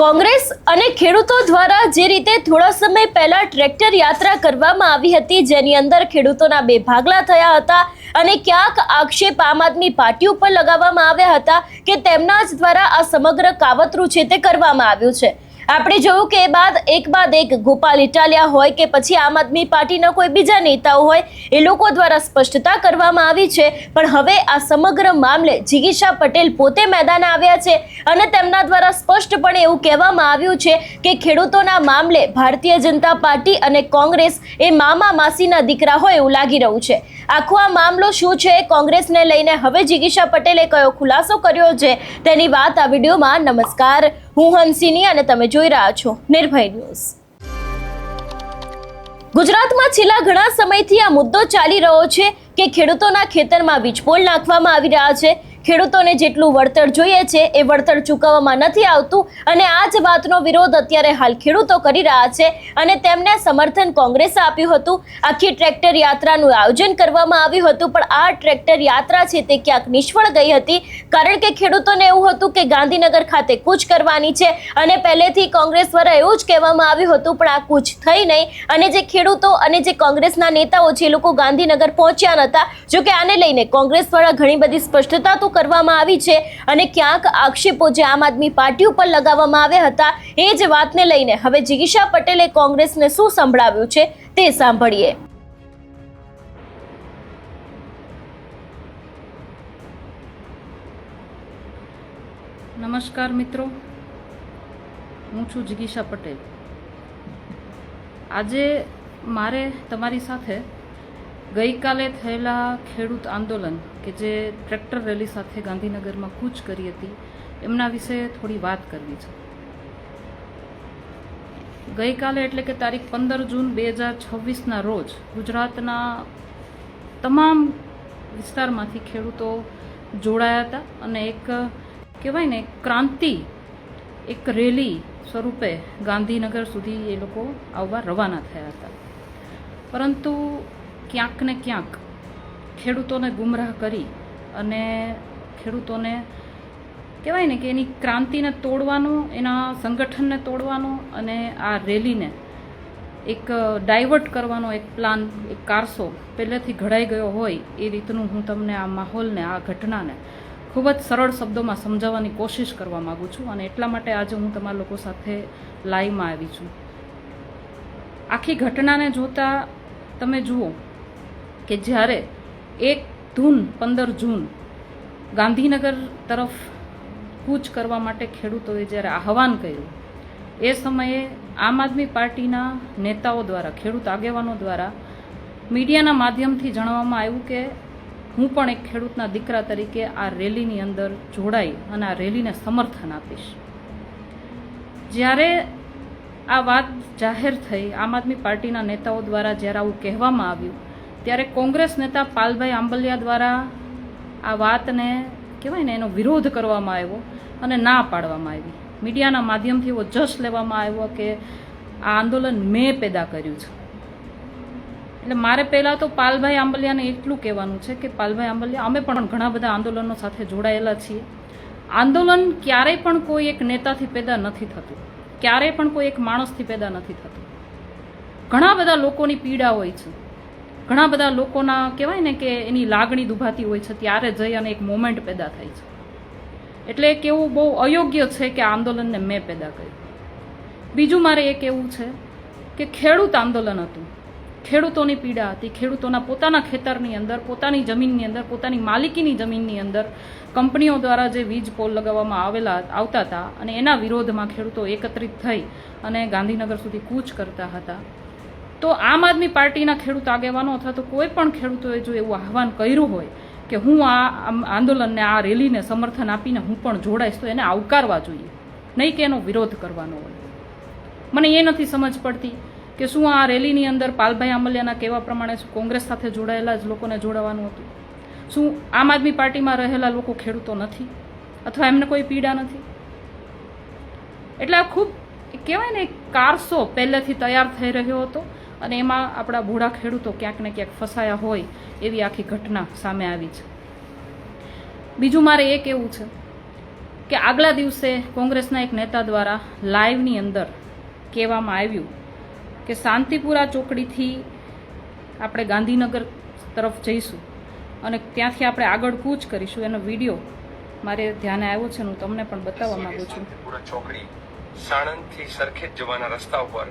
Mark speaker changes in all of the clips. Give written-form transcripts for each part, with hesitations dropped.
Speaker 1: કોંગ્રેસ અને ખેડૂતો દ્વારા જે રીતે થોડા સમય પહેલા ટ્રેક્ટર યાત્રા કરવામાં આવી હતી, જેની અંદર ખેડૂતોના બે ભાગલા થયા હતા અને ક્યાંક આક્ષેપ આમ આદમી પાર્ટી ઉપર લગાવવામાં આવ્યા હતા કે તેમના જ દ્વારા આ સમગ્ર કાવતરું છે તે કરવામાં આવ્યું છે. આપણે જોયું કે એક બાદ એક ગોપાલ ઇટાલિયા હોય કે પછી આમ આદમી પાર્ટીના કોઈ બીજા નેતાઓ હોય, એ લોકો દ્વારા સ્પષ્ટતા કરવામાં આવી છે. પણ હવે આ સમગ્ર મામલે જિગીશા પટેલ પોતે મેદાને આવ્યા છે અને તેમના દ્વારા સ્પષ્ટપણે એવું કહેવામાં આવ્યું છે કે ખેડૂતોના મામલે ભારતીય જનતા પાર્ટી અને કોંગ્રેસ એ મામા માસીના દીકરા હોય એવું લાગી રહ્યું છે. આખો આ મામલો શું છે, કોંગ્રેસને લઈને હવે જિગીશા પટેલે કયો ખુલાસો કર્યો છે, તેની વાત આ વિડીયોમાં. નમસ્કાર, હું હંસિની અને તમે જોઈ રહ્યા છો નિર્ભય ન્યૂઝ. ગુજરાતમાં છેલ્લા ઘણા સમયથી આ મુદ્દો ચાલી રહ્યો છે કે ખેડૂતોના ખેતરમાં વીજપોલ નાખવામાં આવી રહ્યા છે. ખેડૂતોને જેટલું વળતર જોઈએ છે એ વળતર ચૂકવવામાં નથી આવતું અને આ જ વાતનો વિરોધ અત્યારે હાલ ખેડૂતો કરી રહ્યા છે અને તેમને સમર્થન કોંગ્રેસે આપ્યું હતું. આખી ટ્રેક્ટર યાત્રાનું આયોજન કરવામાં આવ્યું હતું, પણ આ ટ્રેક્ટર યાત્રા છે તે ક્યાંક નિષ્ફળ ગઈ હતી, કારણ કે ખેડૂતોને એવું હતું કે ગાંધીનગર ખાતે કૂચ કરવાની છે અને પહેલેથી કોંગ્રેસ દ્વારા એવું જ કહેવામાં આવ્યું હતું, પણ આ કૂચ થઈ નહીં અને જે ખેડૂતો અને જે કોંગ્રેસના નેતાઓ છે એ લોકો ગાંધીનગર પહોંચ્યા નહોતા. જો કે આને લઈને કોંગ્રેસ દ્વારા ઘણી બધી સ્પષ્ટતા તો કરવામાં આવી છે અને ક્યાંક આક્ષેપો જે આમ આદમી પાર્ટી ઉપર લગાવવામાં આવ્યા હતા, એ જ વાતને લઈને હવે જિગીશા પટેલે કોંગ્રેસને શું સંભળાવ્યું છે તે સાંભળીએ.
Speaker 2: નમસ્કાર મિત્રો, હું છું જિગીશા પટેલ. આજે મારે તમારી સાથે ગઈકાલે થયેલા ખેડૂત આંદોલન કે જે ટ્રેક્ટર રેલી સાથે ગાંધીનગરમાં કૂચ કરી હતી એમના વિશે થોડી વાત કરવી છે. ગઈકાલે એટલે કે તારીખ 15 જૂન 2026ના રોજ ગુજરાતના તમામ વિસ્તારમાંથી ખેડૂતો જોડાયા હતા અને એક કહેવાય ને ક્રાંતિ, એક રેલી સ્વરૂપે ગાંધીનગર સુધી એ લોકો આવવા રવાના થયા હતા. પરંતુ ક્યાંક ને ક્યાંક ખેડૂતોને ગુમરાહ કરી અને ખેડૂતોને કહેવાય ને કે એની ક્રાંતિને તોડવાનો, એના સંગઠનને તોડવાનો અને આ રેલીને એક ડાયવર્ટ કરવાનો એક પ્લાન, એક કારસો પહેલેથી ઘડાઈ ગયો હોય એ રીતનું હું તમને આ માહોલને, આ ઘટનાને ખૂબ જ સરળ શબ્દોમાં સમજાવવાની કોશિશ કરવા માગું છું અને એટલા માટે આજે હું તમારા લોકો સાથે લાઈવમાં આવી છું. આખી ઘટનાને જોતાં તમે જુઓ કે જ્યારે એક ધૂન 15 જૂન ગાંધીનગર તરફ કૂચ કરવા માટે ખેડૂતોએ જ્યારે આહવાન કર્યું, એ સમયે આમ આદમી પાર્ટીના નેતાઓ દ્વારા, ખેડૂત આગેવાનો દ્વારા મીડિયાના માધ્યમથી જણાવવામાં આવ્યું કે હું પણ એક ખેડૂતના દીકરા તરીકે આ રેલીની અંદર જોડાઈ અને આ રેલીને સમર્થન આપીશ. જ્યારે આ વાત જાહેર થઈ, આમ આદમી પાર્ટીના નેતાઓ દ્વારા જ્યારે આવું કહેવામાં આવ્યું, ત્યારે કોંગ્રેસ નેતા પાલભાઈ આંબલિયા દ્વારા આ વાતને કહેવાય ને એનો વિરોધ કરવામાં આવ્યો અને ના પાડવામાં આવી. મીડિયાના માધ્યમથી એવો જશ લેવામાં આવ્યો કે આ આંદોલન મેં પેદા કર્યું છે. એટલે મારે પહેલાં તો પાલભાઈ આંબલિયાને એટલું કહેવાનું છે કે પાલભાઈ આંબલિયા, અમે પણ ઘણા બધા આંદોલનો સાથે જોડાયેલા છીએ. આંદોલન ક્યારેય પણ કોઈ એક નેતાથી પેદા નથી થતું, ક્યારેય પણ કોઈ એક માણસથી પેદા નથી થતું. ઘણા બધા લોકોની પીડા હોય છે, ઘણા બધા લોકોના કહેવાય ને કે એની લાગણી દુભાતી હોય છે, ત્યારે જઈ અને એક મોમેન્ટ પેદા થાય છે. એટલે એક એવું બહુ અયોગ્ય છે કે આ આંદોલનને મેં પેદા કર્યું. બીજું મારે એ કહેવું છે કે ખેડૂત આંદોલન હતું, ખેડૂતોની પીડા હતી. ખેડૂતોના પોતાના ખેતરની અંદર, પોતાની જમીનની અંદર, પોતાની માલિકીની જમીનની અંદર કંપનીઓ દ્વારા જે વીજ પોલ લગાવવામાં આવતા હતા અને એના વિરોધમાં ખેડૂતો એકત્રિત થઈ અને ગાંધીનગર સુધી કૂચ કરતા હતા. તો આમ આદમી પાર્ટીના ખેડૂત આગેવાનો અથવા તો કોઈ પણ ખેડૂતોએ જો એવું આહવાન કર્યું હોય કે હું આ આંદોલનને, આ રેલીને સમર્થન આપીને હું પણ જોડાઈશ, તો એને આવકારવા જોઈએ, નહીં કે એનો વિરોધ કરવાનો હોય. મને એ નથી સમજ પડતી કે શું આ રેલીની અંદર પાલભાઈ આંબલિયાના કહેવા પ્રમાણે કોંગ્રેસ સાથે જોડાયેલા જ લોકોને જોડાવાનું હતું? શું આમ આદમી પાર્ટીમાં રહેલા લોકો ખેડૂતો નથી અથવા એમને કોઈ પીડા નથી? એટલે આ ખૂબ કહેવાય ને કારસો પહેલેથી તૈયાર થઈ રહ્યો હતો અને એમાં આપણા ભોળા ખેડૂતો ક્યાંક ને ક્યાંક ફસાયા હોય એવી આખી ઘટના સામે આવી છે. બીજું મારે એ કહેવું છે કે આગલા દિવસે કોંગ્રેસના એક નેતા દ્વારા લાઈવની અંદર કહેવામાં આવ્યું કે શાંતિપુરા ચોકડીથી આપણે ગાંધીનગર તરફ જઈશું અને ત્યાંથી આપણે આગળ કૂચ કરીશું. એનો વિડીયો મારે ધ્યાને આવ્યો છે, હું તમને પણ બતાવવા માંગુ છું.
Speaker 3: શાંતિપુરા ચોકડી સાણંદથી સરખેજ જવાના રસ્તા ઉપર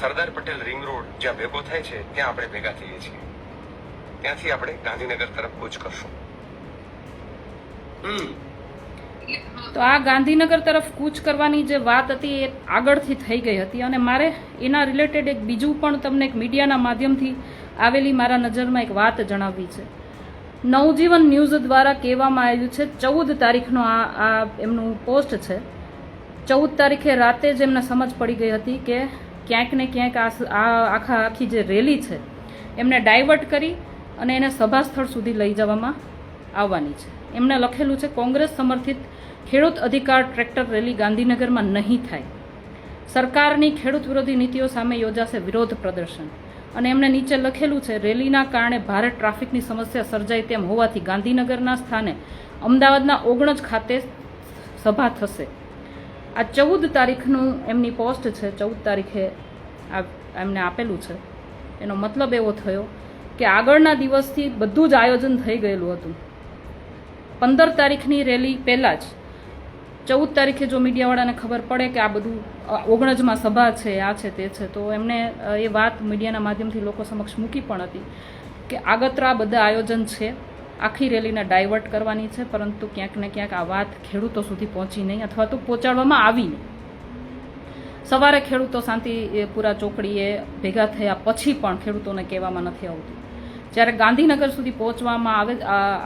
Speaker 3: સરદાર પટેલ રિંગ રોડ જ્યાં ભેગો થાય છે ત્યાં આપણે ભેગા થઈએ છીએ. ત્યાંથી આપણે ગાંધીનગર તરફ કૂચ કરશું.
Speaker 2: તો આ ગાંધીનગર તરફ કૂચ કરવાની જે વાત હતી એ આગળથી થઈ ગઈ હતી અને મારે એના રિલેટેડ એક બીજું પણ તમને એક મીડિયાના માધ્યમથી આવેલી મારા નજરમાં એક વાત જણાવવી છે. નવજીવન ન્યૂઝ દ્વારા કહેવામાં આવ્યું છે 14 તારીખનો આ એમનું પોસ્ટ છે. 14 તારીખે રાતે જ એમને સમજ પડી ગઈ હતી કે ક્યાંક ને ક્યાંક આખી જે રેલી છે એમને ડાયવર્ટ કરી અને એને સભા સ્થળ સુધી લઈ જવામાં આવવાની છે. એમને લખેલું છે કોંગ્રેસ સમર્થિત ખેડૂત અધિકાર ટ્રેક્ટર રેલી ગાંધીનગરમાં નહીં થાય. સરકારની ખેડૂત વિરોધી નીતિઓ સામે યોજાશે વિરોધ પ્રદર્શન. અને એમને નીચે લખેલું છે રેલીના કારણે ભારે ટ્રાફિકની સમસ્યા સર્જાય તેમ હોવાથી ગાંધીનગરના સ્થાને અમદાવાદના ઓગણજ ખાતે સભા થશે. આ 14 તારીખનું એમની પોસ્ટ છે. 14 તારીખે એમને આપેલું છે. એનો મતલબ એવો થયો કે આગળના દિવસથી બધું જ આયોજન થઈ ગયેલું હતું. 15 તારીખની રેલી પહેલાં જ 14 તારીખે જો મીડિયાવાળાને ખબર પડે કે આ બધું ઓગણજમાં સભા છે, આ છે, તે છે, તો એમને એ વાત મીડિયાના માધ્યમથી લોકો સમક્ષ મૂકી પણ હતી કે આગતરા બધા આયોજન છે, આખી રેલીને ડાયવર્ટ કરવાની છે, પરંતુ ક્યાંક ને ક્યાંક આ વાત ખેડૂતો સુધી પહોંચી નહીં અથવા તો પહોંચાડવામાં આવી નહીં. સવારે ખેડૂતો શાંતિપુરા ચોકડીએ ભેગા થયા પછી પણ ખેડૂતોને કહેવામાં નથી આવતું. જ્યારે ગાંધીનગર સુધી પહોંચવામાં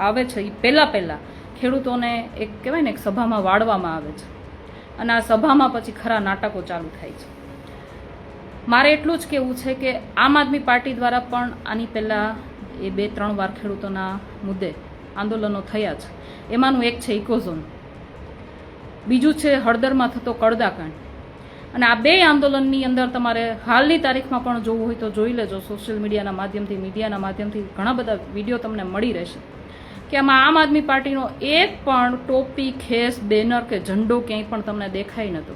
Speaker 2: આવે છે એ પહેલાં ખેડૂતોને એક કહેવાય ને એક સભામાં વાળવામાં આવે છે અને આ સભામાં પછી ખરા નાટકો ચાલુ થાય છે. મારે એટલું જ કહેવું છે કે આમ આદમી પાર્ટી દ્વારા પણ આની પહેલાં એ 2-3 વાર ખેડૂતોના મુદ્દે આંદોલનો થયા છે. એમાંનું એક છે ઇકોઝોન, બીજું છે હળદરમાં થતો કડદાકાંડ. અને આ 2 આંદોલનની અંદર તમારે હાલની તારીખમાં પણ જોવું હોય તો જોઈ લેજો. સોશિયલ મીડિયાના માધ્યમથી, મીડિયાના માધ્યમથી ઘણા બધા વિડીયો તમને મળી રહેશે કે આમાં આમ આદમી પાર્ટીનો એક પણ ટોપી, ખેસ, બેનર કે ઝંડો ક્યાંય પણ તમને દેખાય નહોતો.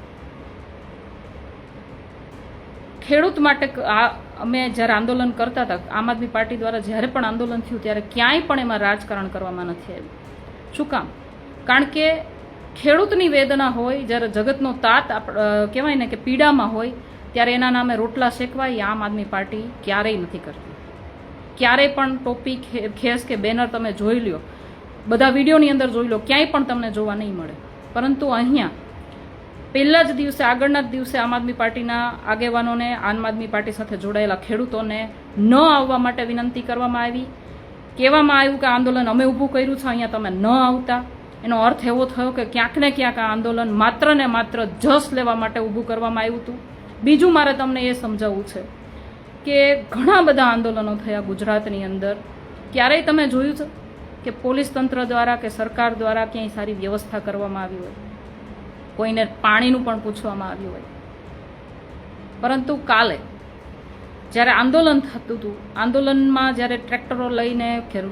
Speaker 2: ખેડૂત માટે અમે જ્યારે આંદોલન કરતા હતા, આમ આદમી પાર્ટી દ્વારા જ્યારે પણ આંદોલન થયું ત્યારે ક્યાંય પણ એમાં રાજકારણ કરવામાં નથી આવ્યું. શું કામ? કારણ કે ખેડૂતની વેદના હોય, જ્યારે જગતનો તાત કહેવાય ને કે પીડામાં હોય, ત્યારે એના નામે રોટલા શેકવાય આમ આદમી પાર્ટી ક્યારેય નથી કરતી. ક્યારેય પણ ટોપી, ખેસ કે બેનર તમે જોઈ લો, બધા વિડીયોની અંદર જોઈ લો, ક્યાંય પણ તમને જોવા નહીં મળે. પરંતુ અહીંયા પહેલા જ દિવસે, આગળના જ દિવસે આમ આદમી પાર્ટીના આગેવાનોને, આમ આદમી પાર્ટી સાથે જોડાયેલા ખેડૂતોને ન આવવા માટે વિનંતી કરવામાં આવી. કહેવામાં આવ્યું કે આંદોલન અમે ઊભું કર્યું છે, અહીંયા તમે ન આવતા. એનો અર્થ એવો થયો કે ક્યાંક ને ક્યાંક આ આંદોલન માત્ર ને માત્ર જસ લેવા માટે ઊભું કરવામાં આવ્યું હતું. બીજું મારે તમને એ સમજાવવું છે કે ઘણા બધા આંદોલનો થયા ગુજરાતની અંદર. ક્યારેય તમે જોયું છે કે પોલીસ તંત્ર દ્વારા કે સરકાર દ્વારા ક્યાંય સારી વ્યવસ્થા કરવામાં આવી હોય, કોઈને પાણીનું પણ પૂછવામાં આવ્યું હોય? પરંતુ કાલે જ્યારે આંદોલન થતું હતું, આંદોલનમાં જ્યારે ટ્રેક્ટરો લઈને,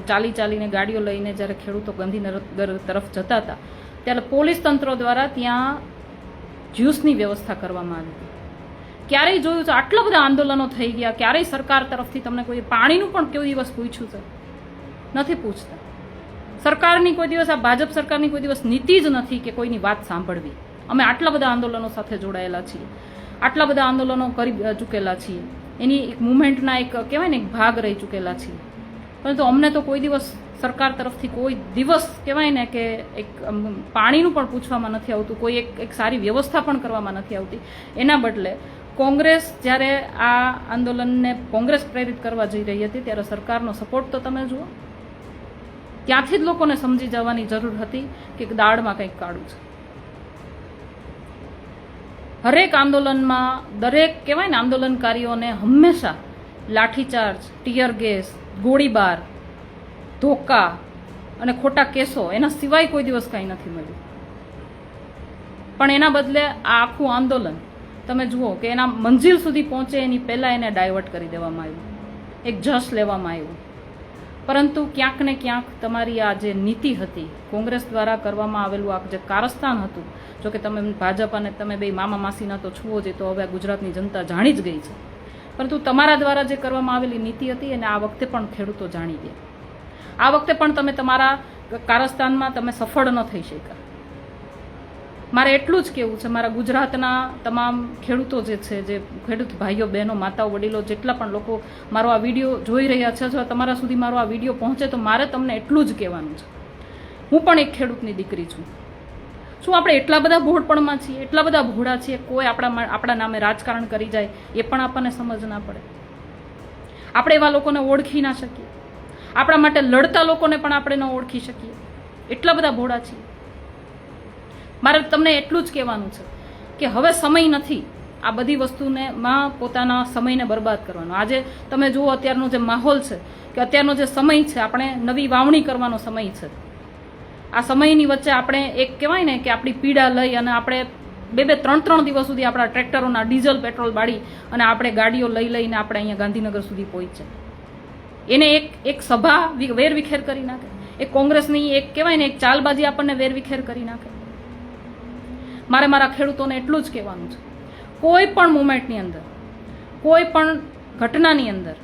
Speaker 2: ચાલીને ગાડીઓ લઈને જ્યારે ખેડૂતો ગાંધીનગર તરફ જતા હતા, ત્યારે પોલીસ તંત્ર દ્વારા ત્યાં જ્યુસની વ્યવસ્થા કરવામાં આવી હતી. ક્યારેય જોયું છે આટલા બધા આંદોલનો થઈ ગયા, ક્યારેય સરકાર તરફથી તમને કોઈ પાણીનું પણ કોઈ દિવસ પૂછ્યું છે? નથી પૂછતા. સરકારની કોઈ દિવસ, આ ભાજપ સરકારની કોઈ દિવસ નીતિ જ નથી કે કોઈની વાત સાંભળવી. અમે આટલા બધા આંદોલનો સાથે જોડાયેલા છીએ, આટલા બધા આંદોલનો કરી ચૂકેલા છીએ, એની એક મુવમેન્ટના એક કહેવાય ને એક ભાગ રહી ચૂકેલા છીએ. પરંતુ અમને તો કોઈ દિવસ સરકાર તરફથી કોઈ દિવસ કહેવાય ને કે એક પાણીનું પણ પૂછવામાં નથી આવતું, કોઈ એક સારી વ્યવસ્થા પણ કરવામાં નથી આવતી. એના બદલે કોંગ્રેસ જ્યારે આ આંદોલનને કોંગ્રેસ પ્રેરિત કરવા જઈ રહી હતી ત્યારે સરકારનો સપોર્ટ તો તમે જુઓ. ત્યાંથી જ લોકોને સમજી જવાની જરૂર હતી કે દાળમાં કંઈક કાળું છે. હરેક આંદોલનમાં દરેક કહેવાય ને આંદોલનકારીઓને હંમેશા લાઠીચાર્જ, ટીયર ગેસ, ગોળીબાર, ધોકા અને ખોટા કેસો, એના સિવાય કોઈ દિવસ કાંઈ નથી મળ્યું. પણ એના બદલે આ આખું આંદોલન તમે જુઓ કે એના મંજિલ સુધી પહોંચે એની પહેલાં એને ડાયવર્ટ કરી દેવામાં આવ્યું, એક જશ લેવામાં આવ્યું. પરંતુ ક્યાંક ને ક્યાંક તમારી આ જે નીતિ હતી, કોંગ્રેસ દ્વારા કરવામાં આવેલું આ જે કારસ્તાન હતું, જો કે તમે ભાજપ અને તમે બે મામા માસીના તો છુઓ જ, તો હવે ગુજરાતની જનતા જાણી જ ગઈ છે, પરંતુ તમારા દ્વારા જે કરવામાં આવેલી નીતિ હતી એને આ વખતે પણ ખેડૂતો જાણી ગયા. આ વખતે પણ તમે તમારા કારસ્તાનમાં તમે સફળ ન થઈ શક્યા. મારે એટલું જ કહેવું છે, મારા ગુજરાતના તમામ ખેડૂતો જે છે, જે ખેડૂત ભાઈઓ બહેનો માતાઓ વડીલો જેટલા પણ લોકો મારો આ વિડીયો જોઈ રહ્યા છે અથવા તમારા સુધી મારો આ વિડીયો પહોંચે, તો મારે તમને એટલું જ કહેવાનું છે, હું પણ એક ખેડૂતની દીકરી છું. શું આપણે એટલા બધા ભોળપણમાં છીએ, એટલા બધા ભોળા છીએ, કોઈ આપણા નામે રાજકારણ કરી જાય એ પણ આપણને સમજ ના પડે? આપણે એવા લોકોને ઓળખી ના શકીએ? આપણા માટે લડતા લોકોને પણ આપણે ન ઓળખી શકીએ? એટલા બધા ભોળા છીએ. મારે તમને એટલું જ કહેવાનું છે કે હવે સમય નથી આ બધી વસ્તુને પોતાના સમયને બરબાદ કરવાનો. આજે તમે જુઓ અત્યારનો જે માહોલ છે, કે અત્યારનો જે સમય છે, આપણે નવી વાવણી કરવાનો સમય છે. આ સમયની વચ્ચે આપણે એક કહેવાય ને કે આપણી પીડા લઈ અને આપણે 2-3 દિવસ સુધી આપણા ટ્રેક્ટરોના ડીઝલ પેટ્રોલ બાળી અને આપણે ગાડીઓ લઈને આપણે અહીંયા ગાંધીનગર સુધી પહોંચે. એને એક સભા વેરવિખેર કરી નાખે. એક કોંગ્રેસની એક કહેવાય ને એક ચાલબાજી આપણને વેરવિખેર કરી નાખે. મારે મારા ખેડૂતોને એટલું જ કહેવાનું છે, કોઈ પણ મુમેન્ટની અંદર, કોઈ પણ ઘટનાની અંદર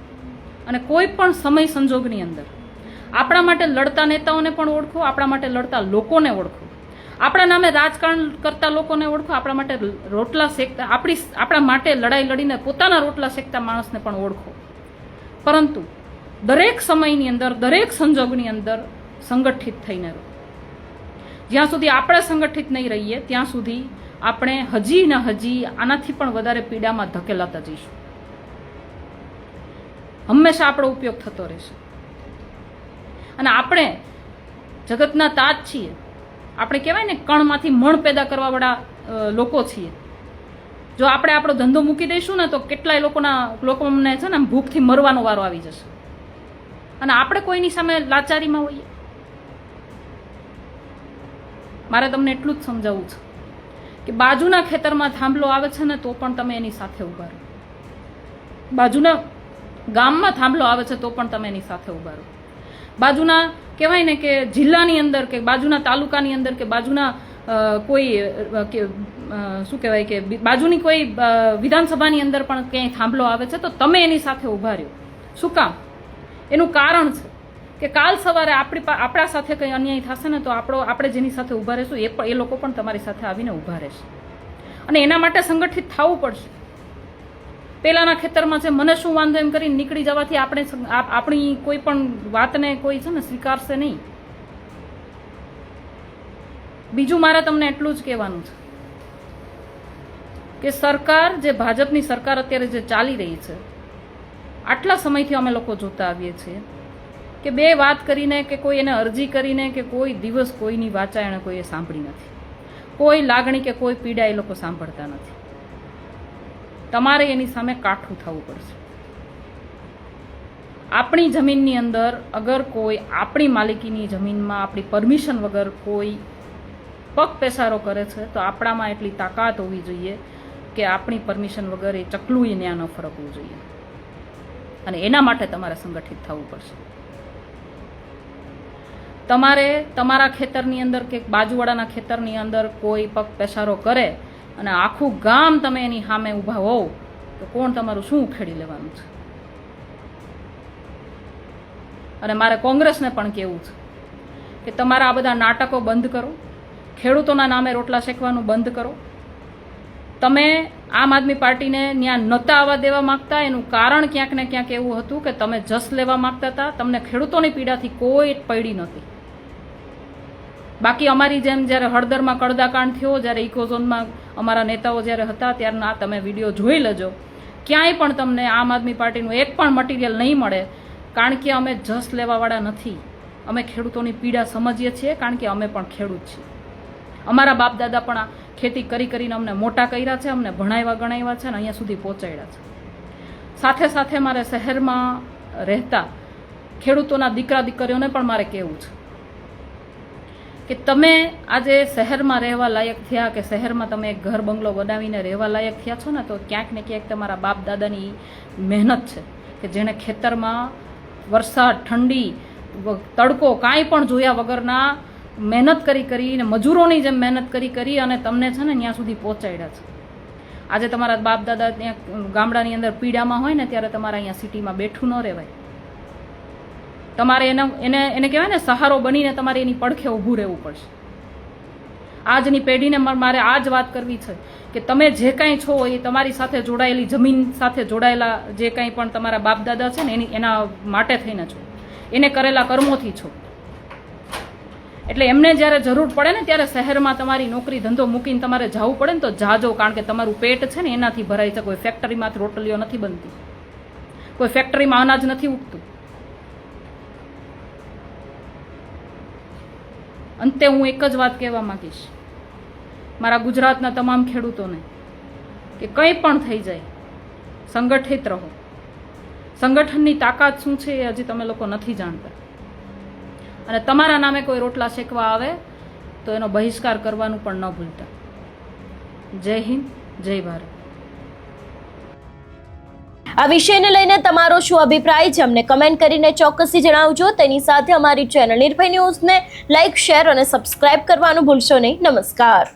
Speaker 2: અને કોઈ પણ સમય સંજોગની અંદર આપણા માટે લડતા નેતાઓને પણ ઓળખો, આપણા માટે લડતા લોકોને ઓળખો, આપણા નામે રાજકારણ કરતા લોકોને ઓળખો, આપણા માટે રોટલા શેકતા આપણા માટે લડાઈ લડીને પોતાના રોટલા શેકતા માણસને પણ ઓળખો. પરંતુ દરેક સમયની અંદર, દરેક સંજોગની અંદર સંગઠિત થઈને રહો. જ્યાં સુધી આપણે સંગઠિત નહીં રહીએ ત્યાં સુધી આપણે હજી ને હજી આનાથી પણ વધારે પીડામાં ધકેલાતા જઈશું. હંમેશા આપણો ઉપયોગ થતો રહેશે. અને આપણે જગતના તાજ છીએ. આપણે કહેવાય ને કણમાંથી મણ પેદા કરવાવાળા લોકો છીએ. જો આપણે આપણો ધંધો મૂકી દઈશું ને તો કેટલાય લોકોને છે ને ભૂખથી મરવાનો વારો આવી જશે. અને આપણે કોઈની સામે લાચારીમાં હોઈએ. મારે તમને એટલું જ સમજાવવું છે કે બાજુના ખેતરમાં થાંભલો આવે છે ને તો પણ તમે એની સાથે ઊભા રહો. બાજુના ગામમાં થાંભલો આવે છે તો પણ તમે એની સાથે ઊભા રહો. બાજુના કહેવાય ને કે જિલ્લાની અંદર કે બાજુના તાલુકાની અંદર કે બાજુના કોઈ શું કહેવાય કે બાજુની કોઈ વિધાનસભાની અંદર પણ ક્યાંય થાંભલો આવે છે તો તમે એની સાથે ઊભા રહ્યો. શું કામ? એનું કારણ છે કે કાલ સવારે આપણા સાથે કંઈ અન્યાય થશે ને તો આપણે જેની સાથે ઊભા રહીશું એ લોકો પણ તમારી સાથે આવીને ઊભા રહેશે. અને એના માટે સંગઠિત થવું પડશે. પેલાના ખેતરમાં છે મને શું વાંધો એમ કરીને નીકળી જવાથી આપણી કોઈ પણ વાતને કોઈ છે ને સ્વીકારશે નહીં. બીજું મારે તમને એટલું જ કહેવાનું છે કે સરકાર, જે ભાજપની સરકાર અત્યારે જે ચાલી રહી છે, આટલા સમયથી અમે લોકો જોતા આવીએ છીએ કે બે વાત કરીને કે કોઈ એને અરજી કરીને કે કોઈ દિવસ કોઈની વાચા એણે કોઈએ સાંભળી નથી. કોઈ લાગણી કે કોઈ પીડા એ લોકો સાંભળતા નથી. તમારે એની સામે કાઠું થવું પડશે. આપણી જમીનની અંદર અગર કોઈ આપણી માલિકીની જમીનમાં આપણી પરમિશન વગર કોઈ પગ પેસારો કરે છે તો આપણામાં એટલી તાકાત હોવી જોઈએ કે આપણી પરમિશન વગર એ ચકલું ત્યાં ન ફરકવું જોઈએ. અને એના માટે તમારે સંગઠિત થવું પડશે. તમારે તમારા ખેતરની અંદર કે બાજુવાળાના ખેતરની અંદર કોઈ પગ પેસારો કરે અને આખું ગામ તમે એની સામે ઊભા હોવ તો કોણ તમારું શું ઉખેડી લેવાનું છે? અને મારે કોંગ્રેસને પણ કહેવું છે કે તમારા આ બધા નાટકો બંધ કરો. ખેડૂતોના નામે રોટલા શેકવાનું બંધ કરો. તમે આમ આદમી પાર્ટીને ત્યાં નહોતા આવવા દેવા માંગતા. એનું કારણ ક્યાંક ને ક્યાંક એવું હતું કે તમે જસ લેવા માંગતા હતા. તમને ખેડૂતોની પીડાથી કોઈ પડી નહોતી. બાકી અમારી જેમ જ્યારે હળદરમાં કડદાકાંડ થયો, જ્યારે ઇકોઝોનમાં અમારા નેતાઓ જ્યારે હતા ત્યારના તમે વિડીયો જોઈ લેજો. ક્યાંય પણ તમને આમ આદમી પાર્ટીનું એક પણ મટીરિયલ નહીં મળે. કારણ કે અમે જસ લેવાવાળા નથી. અમે ખેડૂતોની પીડા સમજીએ છીએ કારણ કે અમે પણ ખેડૂત છીએ. અમારા બાપ દાદા પણ આ ખેતી કરીને અમને મોટા કર્યા છે, અમને ભણાવ્યા ગણાવ્યા છે અને અહીંયા સુધી પહોંચાડ્યા છે. સાથે સાથે મારે શહેરમાં રહેતા ખેડૂતોના દીકરા દીકરીઓને પણ મારે કહેવું છે કે તમે આજે શહેરમાં રહેવા લાયક થયા, કે શહેરમાં તમે એક ઘર બંગલો બનાવીને રહેવા લાયક થયા છો ને, તો ક્યાંક ને ક્યાંક તમારા બાપ દાદાની મહેનત છે કે જેણે ખેતરમાં વરસાદ, ઠંડી તડકો કાંઈ પણ જોયા વગરના મહેનત કરીને મજૂરોની જેમ મહેનત કરી અને તમને છે ને ત્યાં સુધી પહોંચાડ્યા છે. આજે તમારા બાપ દાદા ત્યાં ગામડાની અંદર પીડામાં હોય ને ત્યારે તમારે અહીંયા સિટીમાં બેઠું ન રહેવાય. તમારે એને કહેવાય ને સહારો બનીને તમારે એની પડખે ઊભું રહેવું પડશે. આજની પેઢીને મારે આ જ વાત કરવી છે કે તમે જે કાંઈ છો એ તમારી સાથે જોડાયેલી જમીન સાથે જોડાયેલા જે કાંઈ પણ તમારા બાપ દાદા છે ને એના માટે થઈને છો, એને કરેલા કર્મોથી છો. એટલે એમને જ્યારે જરૂર પડે ને ત્યારે શહેરમાં તમારી નોકરી ધંધો મૂકીને તમારે જવું પડે ને તો જાજો, કારણ કે તમારું પેટ છે ને એનાથી ભરાય છે. કોઈ ફેક્ટરીમાંથી રોટલીઓ નથી બનતી, કોઈ ફેક્ટરીમાં અનાજ નથી ઉગતું. અંતે હું એક જ વાત કહેવા માંગીશ મારા ગુજરાતના તમામ ખેડૂતોને કે કંઈ પણ થઈ જાય, સંગઠિત રહો. સંગઠનની તાકાત શું છે એ હજી તમે લોકો નથી જાણતા. અને તમારા નામે કોઈ રોટલા શેકવા આવે તો એનો બહિષ્કાર કરવાનું પણ ન ભૂલતા. જય હિન્દ, જય ભારત.
Speaker 1: આ વિષયને લઈને તમારો શું અભિપ્રાય છે અમને કમેન્ટ કરીને ચોક્કસથી જણાવજો. તેની સાથે અમારી ચેનલ નિર્ભય ન્યૂઝને લાઇક, શેર અને સબસ્ક્રાઇબ કરવાનું ભૂલશો નહીં. નમસ્કાર.